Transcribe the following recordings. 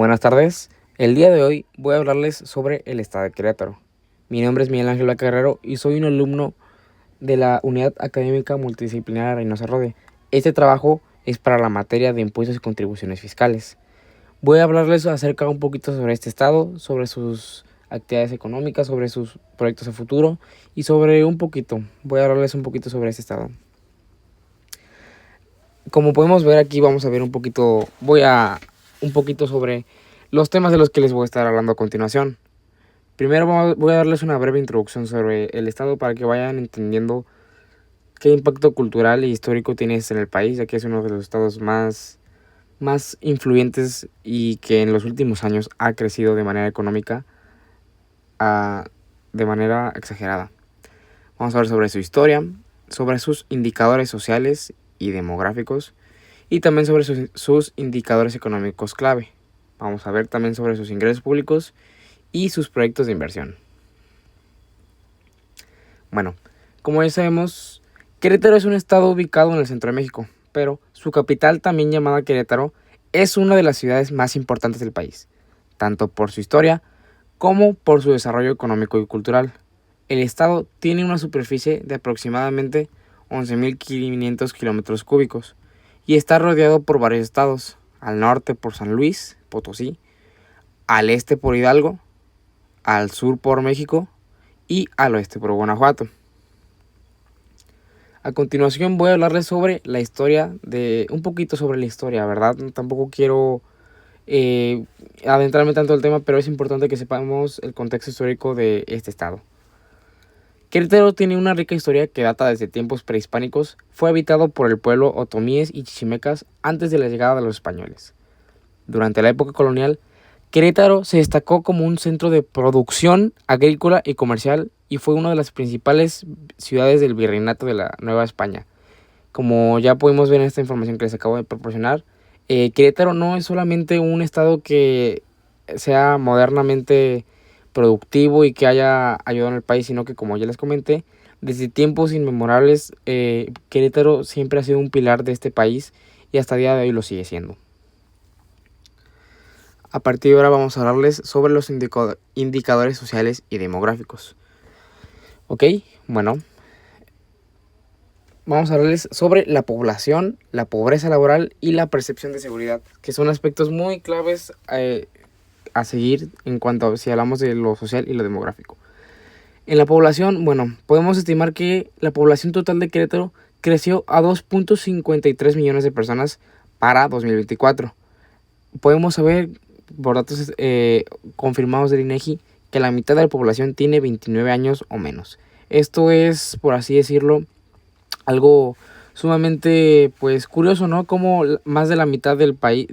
Buenas tardes. El día de hoy voy a hablarles sobre el estado de Querétaro. Mi nombre es Miguel Ángel Carrero y soy un alumno de la Unidad Académica Multidisciplinaria Reynosa Rode. Este trabajo es para la materia de impuestos y contribuciones fiscales. Voy a hablarles acerca un poquito sobre este estado, sobre sus actividades económicas, sobre sus proyectos a futuro y voy a hablarles un poquito sobre este estado. Como podemos ver aquí, vamos a ver un poquito sobre los temas de los que les voy a estar hablando a continuación. Primero voy a darles una breve introducción sobre el estado para que vayan entendiendo qué impacto cultural e histórico tiene en el país, ya que es uno de los estados más influyentes y que en los últimos años ha crecido de manera económica de manera exagerada. Vamos a ver sobre su historia, sobre sus indicadores sociales y demográficos y también sobre sus indicadores económicos clave. Vamos a ver también sobre sus ingresos públicos y sus proyectos de inversión. Bueno, como ya sabemos, Querétaro es un estado ubicado en el centro de México, pero su capital, también llamada Querétaro, es una de las ciudades más importantes del país, tanto por su historia como por su desarrollo económico y cultural. El estado tiene una superficie de aproximadamente 11.500 kilómetros cúbicos y está rodeado por varios estados, al norte por San Luis Potosí, al este por Hidalgo, al sur por México y al oeste por Guanajuato. A continuación voy a hablarles sobre la historia, ¿verdad? Tampoco quiero adentrarme tanto al tema, pero es importante que sepamos el contexto histórico de este estado. Querétaro tiene una rica historia que data desde tiempos prehispánicos. Fue habitado por el pueblo otomíes y chichimecas antes de la llegada de los españoles. Durante la época colonial, Querétaro se destacó como un centro de producción agrícola y comercial y fue una de las principales ciudades del virreinato de la Nueva España. Como ya pudimos ver en esta información que les acabo de proporcionar, Querétaro no es solamente un estado que sea modernamente productivo y que haya ayudado en el país, sino que, como ya les comenté, desde tiempos inmemorables, Querétaro siempre ha sido un pilar de este país y hasta el día de hoy lo sigue siendo. A partir de ahora vamos a hablarles sobre los indicadores sociales y demográficos. Ok, bueno, vamos a hablarles sobre la población, la pobreza laboral y la percepción de seguridad, que son aspectos muy claves a seguir en cuanto a si hablamos de lo social y lo demográfico. En la población, bueno, podemos estimar que la población total de Querétaro creció a 2.53 millones de personas para 2024. Podemos saber por datos confirmados del INEGI que la mitad de la población tiene 29 años o menos. Esto es, por así decirlo, algo sumamente curioso, ¿no? Como más de la mitad del país,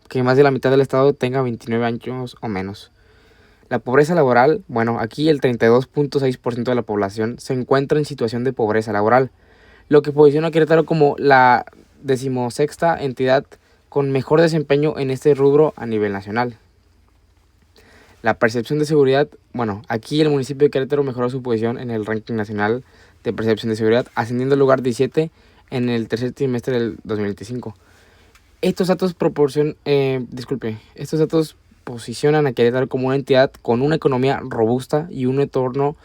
que más de la mitad del estado tenga 29 años o menos. La pobreza laboral, bueno, aquí el 32.6% de la población se encuentra en situación de pobreza laboral, lo que posiciona a Querétaro como la 16ª entidad con mejor desempeño en este rubro a nivel nacional. La percepción de seguridad, bueno, aquí el municipio de Querétaro mejoró su posición en el ranking nacional de percepción de seguridad, ascendiendo al lugar 17 en el tercer trimestre del 2025. Estos datos posicionan a Querétaro como una entidad con una economía robusta y un entorno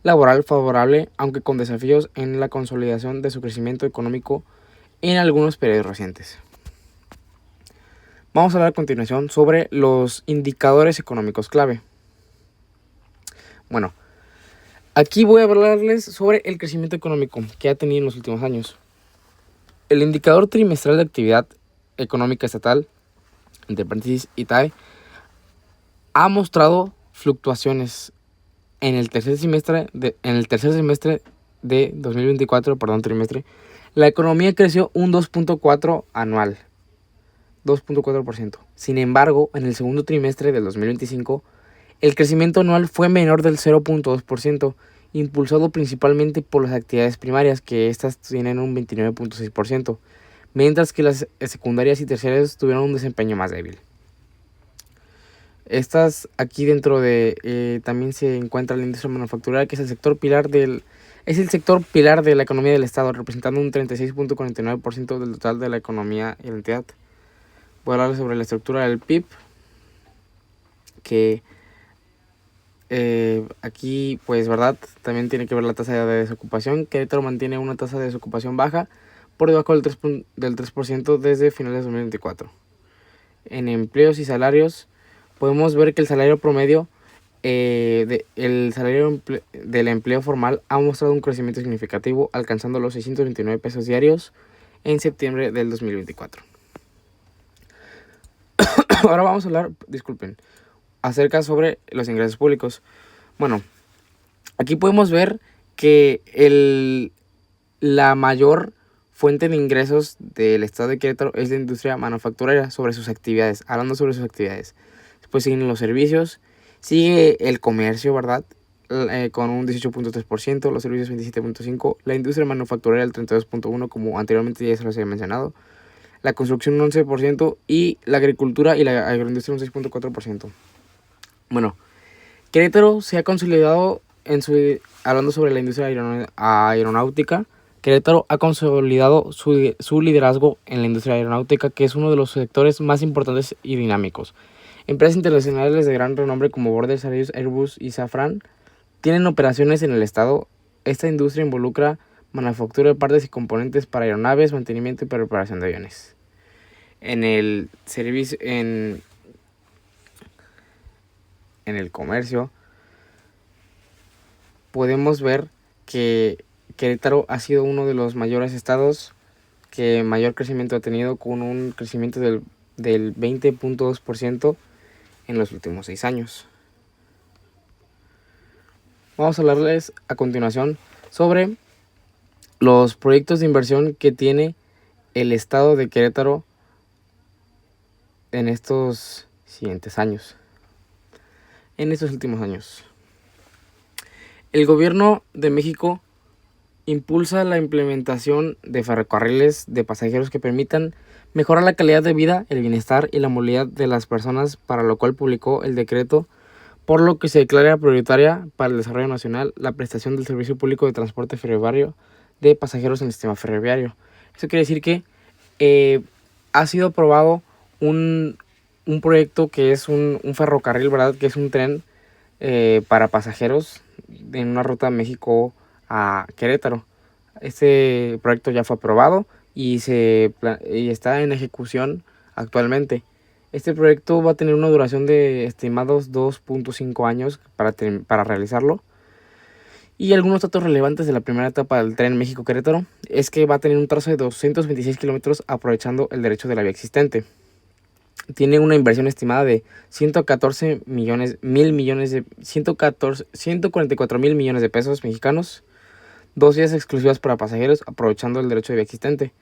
laboral favorable, aunque con desafíos en la consolidación de su crecimiento económico en algunos periodos recientes. Vamos a hablar a continuación sobre los indicadores económicos clave. Bueno, aquí voy a hablarles sobre el crecimiento económico que ha tenido en los últimos años. El indicador trimestral de actividad económica estatal, entre paréntesis ITAE, ha mostrado fluctuaciones en el tercer semestre de 2024, la economía creció un 2.4% anual. 2.4%. Sin embargo, en el segundo trimestre del 2025, el crecimiento anual fue menor del 0.2%, impulsado principalmente por las actividades primarias, que estas tienen un 29.6%, mientras que las secundarias y terciarias tuvieron un desempeño más débil. Estas aquí dentro de también se encuentra la industria manufacturera, que es el sector pilar de la economía del estado, representando un 36.49% del total de la economía y la entidad. Voy a hablar sobre la estructura del PIB, que aquí, pues, ¿verdad? También tiene que ver la tasa de desocupación. Querétaro mantiene una tasa de desocupación baja, por debajo del 3% desde finales de 2024. En empleos y salarios, podemos ver que el salario promedio del empleo formal ha mostrado un crecimiento significativo, alcanzando los 629 pesos diarios en septiembre del 2024. Ahora vamos a hablar, acerca sobre los ingresos públicos. Bueno, aquí podemos ver que la mayor fuente de ingresos del estado de Querétaro es la industria manufacturera, hablando sobre sus actividades. Después siguen los servicios, sigue el comercio, ¿verdad? Con un 18.3%, los servicios 27.5%, la industria manufacturera el 32.1%, como anteriormente ya se los había mencionado, la construcción un 11% y la agricultura y la agroindustria un 6.4%. Bueno, Querétaro se ha consolidado hablando sobre la industria aeronáutica. Querétaro ha consolidado su liderazgo en la industria aeronáutica, que es uno de los sectores más importantes y dinámicos. Empresas internacionales de gran renombre como Borders, Airbus y Safran tienen operaciones en el estado. Esta industria involucra manufactura de partes y componentes para aeronaves, mantenimiento y preparación de aviones. En el servicio, en el comercio, podemos ver que Querétaro ha sido uno de los mayores estados que mayor crecimiento ha tenido, con un crecimiento del 20.2% en los últimos 6 años. Vamos a hablarles a continuación sobre los proyectos de inversión que tiene el estado de Querétaro en estos siguientes años. En estos últimos años, el gobierno de México impulsa la implementación de ferrocarriles de pasajeros que permitan mejorar la calidad de vida, el bienestar y la movilidad de las personas, para lo cual publicó el decreto por lo que se declara prioritaria para el desarrollo nacional la prestación del servicio público de transporte ferroviario de pasajeros en el sistema ferroviario. Eso quiere decir que ha sido aprobado un proyecto que es un ferrocarril, ¿verdad? Que es un tren para pasajeros en una ruta México a Querétaro. Este proyecto ya fue aprobado y está en ejecución actualmente. Este proyecto va a tener una duración de estimados 2.5 años para realizarlo. Y algunos datos relevantes de la primera etapa del tren México-Querétaro es que va a tener un trazo de 226 kilómetros, aprovechando el derecho de la vía existente. Tiene una inversión estimada de 144 mil millones de pesos mexicanos. 2 vías exclusivas para pasajeros, aprovechando el derecho de vía existente.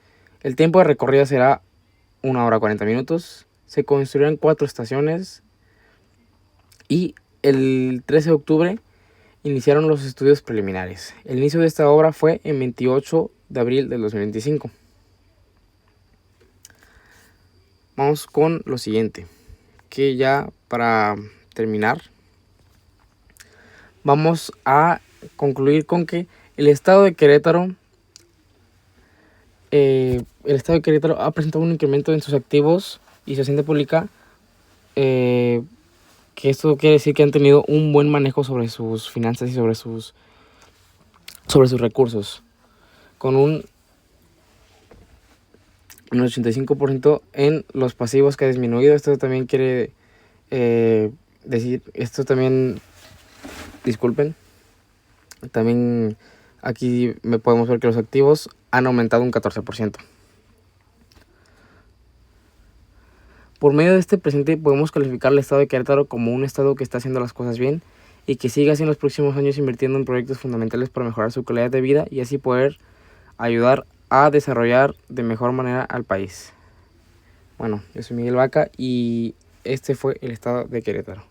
El tiempo de recorrida será 1 hora 40 minutos. Se construirán 4 estaciones. Y el 13 de octubre iniciaron los estudios preliminares. El inicio de esta obra fue en 28 de abril del 2025. Vamos con lo siguiente, que ya para terminar, vamos a concluir con que el estado de Querétaro ha presentado un incremento en sus activos y su hacienda pública, que esto quiere decir que han tenido un buen manejo sobre sus finanzas y sobre sus recursos, con un 85% en los pasivos que ha disminuido. Esto también quiere decir, también aquí podemos ver que los activos han aumentado un 14%. Por medio de este presente podemos calificar al estado de Querétaro como un estado que está haciendo las cosas bien y que siga así en los próximos años, invirtiendo en proyectos fundamentales para mejorar su calidad de vida y así poder ayudar a desarrollar de mejor manera al país. Bueno, yo soy Miguel Vaca y este fue el estado de Querétaro.